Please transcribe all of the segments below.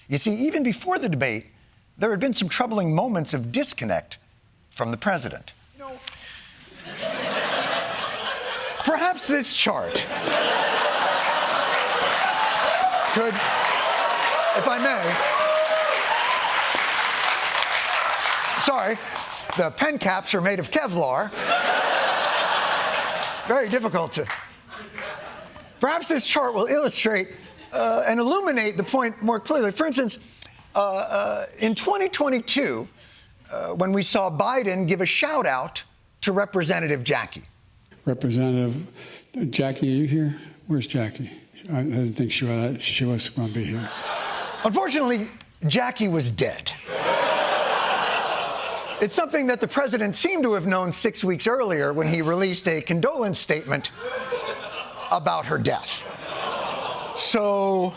You see, even before the debate, there had been some troubling moments of disconnect from the president. No. Perhaps this chart could, if I may. Sorry, the pen caps are made of Kevlar. Very difficult to. Perhaps this chart will illustrate and illuminate the point more clearly. For instance, in 2022, when we saw Biden give a shout out to Representative Jackie. Representative Jackie, are you here? Where's Jackie? I didn't think she was going to be here. Unfortunately, Jackie was dead. It's something that the president seemed to have known 6 weeks earlier when he released a condolence statement about her death. So,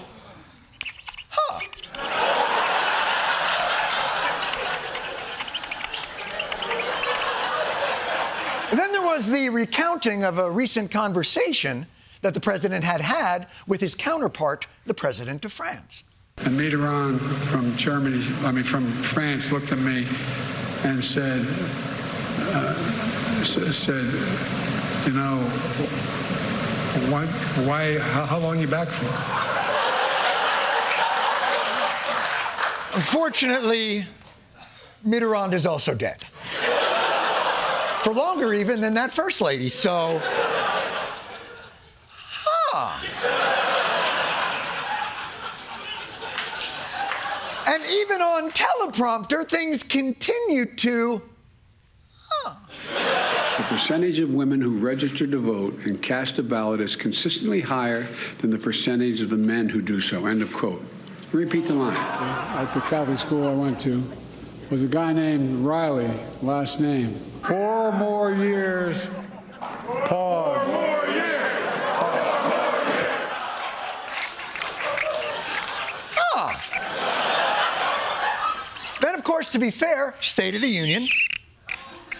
Then there was the recounting of a recent conversation that the president had had with his counterpart, the president of France. And Mitterrand from France, looked at me and said, you know, how long are you back for? Unfortunately, Mitterrand is also dead. For longer even than that first lady, so. And even on teleprompter, things continue to. The percentage of women who register to vote and cast a ballot is consistently higher than the percentage of the men who do so. End of quote. Repeat the line. At the Catholic school I went to was a guy named Riley, last name. 4 more years. Pause. 4 more years. Then, of course, to be fair, State of the Union.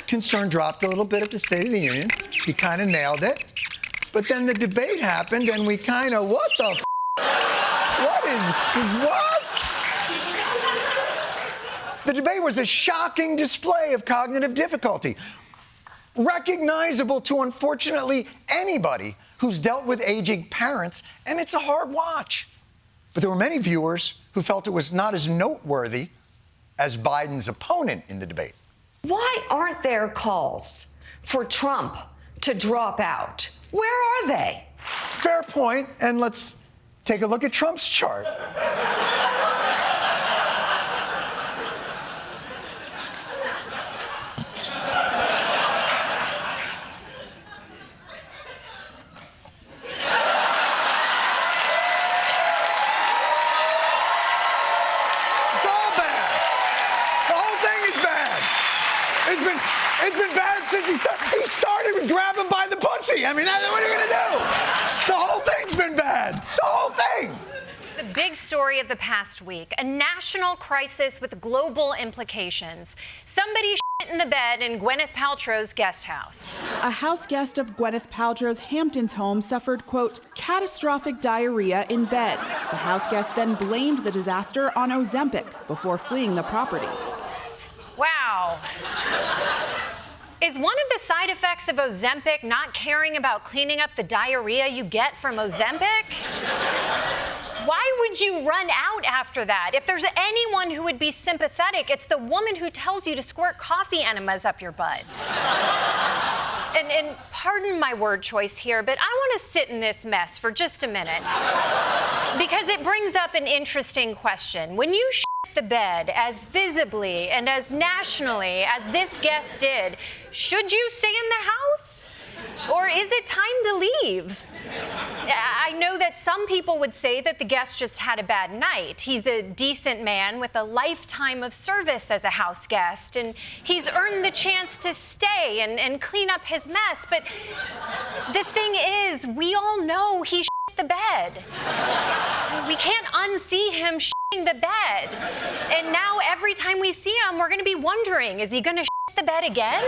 Concern dropped a little bit at the State of the Union. He kind of nailed it. But then the debate happened, and we kind of, what the f***? What? The debate was a shocking display of cognitive difficulty, recognizable to, unfortunately, anybody who's dealt with aging parents, and it's a hard watch. But there were many viewers who felt it was not as noteworthy as Biden's opponent in the debate. Why aren't there calls for Trump to drop out? Where are they? Fair point, and let's take a look at Trump's chart. It's been bad since he started with grab him by the pussy. I mean, what are you going to do? The whole thing's been bad. The whole thing. The big story of the past week, a national crisis with global implications. Somebody shit in the bed in Gwyneth Paltrow's guest house. A house guest of Gwyneth Paltrow's Hamptons home suffered, quote, catastrophic diarrhea in bed. The house guest then blamed the disaster on Ozempic before fleeing the property. Wow. Is one of the side effects of Ozempic not caring about cleaning up the diarrhea you get from Ozempic? Why would you run out after that? If there's anyone who would be sympathetic, it's the woman who tells you to squirt coffee enemas up your butt. And pardon my word choice here, but I want to sit in this mess for just a minute because it brings up an interesting question. When you the bed as visibly and as nationally as this guest did, should you stay in the house? Or is it time to leave? I know that some people would say that the guest just had a bad night. He's a decent man with a lifetime of service as a house guest, and he's earned the chance to stay and clean up his mess. But the thing is, we all know he shit the bed. We can't unsee him shitting the bed. And now every time we see him, we're going to be wondering, is he going to shit the bed again?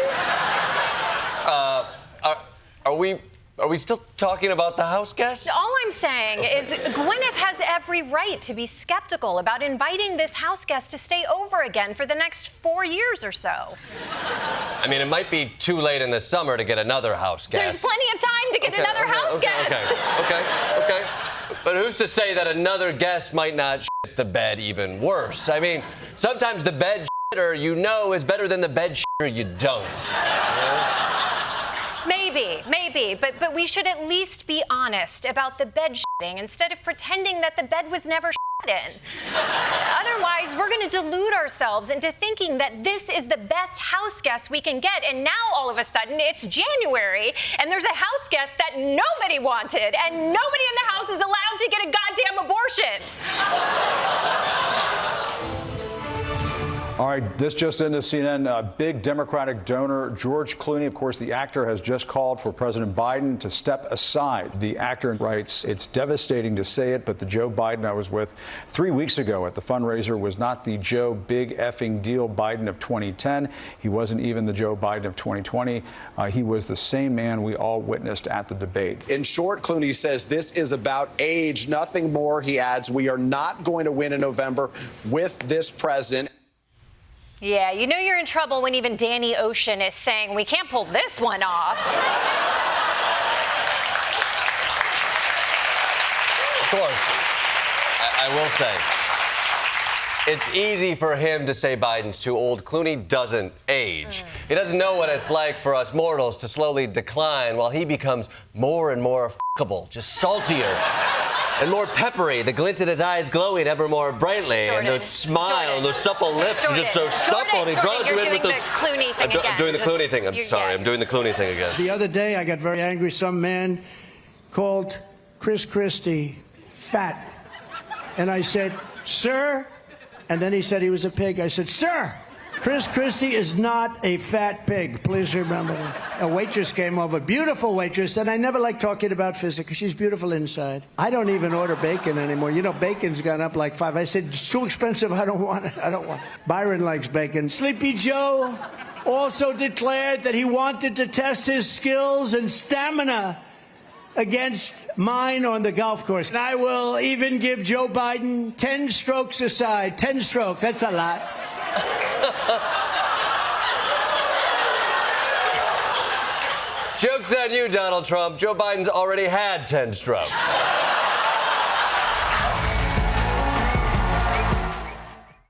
Are we still talking about the house guest? All I'm saying is Gwyneth has every right to be skeptical about inviting this house guest to stay over again for the next 4 years or so. I mean, it might be too late in the summer to get another house guest. There's plenty of time to get another house guest. Okay. But who's to say that another guest might not shit the bed even worse? I mean, sometimes the bed shitter you know is better than the bed shitter you don't. Maybe, but we should at least be honest about the bed shitting instead of pretending that the bed was never shit in. Otherwise, we're going to delude ourselves into thinking that this is the best house guest we can get, and now all of a sudden it's January and there's a house guest that nobody wanted, and nobody in the house is allowed to get a goddamn abortion. All right, this just into CNN. Big Democratic donor George Clooney, of course, the actor, has just called for President Biden to step aside. The actor writes, "It's devastating to say it, but the Joe Biden I was with 3 weeks ago at the fundraiser was not the Joe Big Effing Deal Biden of 2010. He wasn't even the Joe Biden of 2020. He was the same man we all witnessed at the debate." In short, Clooney says this is about age, nothing more. He adds, "We are not going to win in November with this president." Yeah, you know you're in trouble when even Danny Ocean is saying we can't pull this one off. Of course, I will say, it's easy for him to say Biden's too old. Clooney doesn't age. He doesn't know what it's like for us mortals to slowly decline while he becomes more and more fuckable, just saltier. And more peppery, the glint in his eyes glowing ever more brightly, and the smile, and those supple lips are just so supple. And he draws you in with the Clooney thing again. I'm doing the Clooney thing. I'm sorry. I'm doing the Clooney thing again. The other day, I got very angry. Some man called Chris Christie fat, and I said, "Sir," and then he said he was a pig. I said, "Sir, Chris Christie is not a fat pig. Please remember that." A waitress came over, beautiful waitress, and I never like talking about physics because she's beautiful inside. I don't even order bacon anymore. You know, bacon's gone up like 5. I said, "It's too expensive. I don't want it. I don't want it." Byron likes bacon. Sleepy Joe also declared that he wanted to test his skills and stamina against mine on the golf course. And I will even give Joe Biden 10 strokes aside. 10 strokes. That's a lot. Joke's on you, Donald Trump. Joe Biden's already had 10 strokes.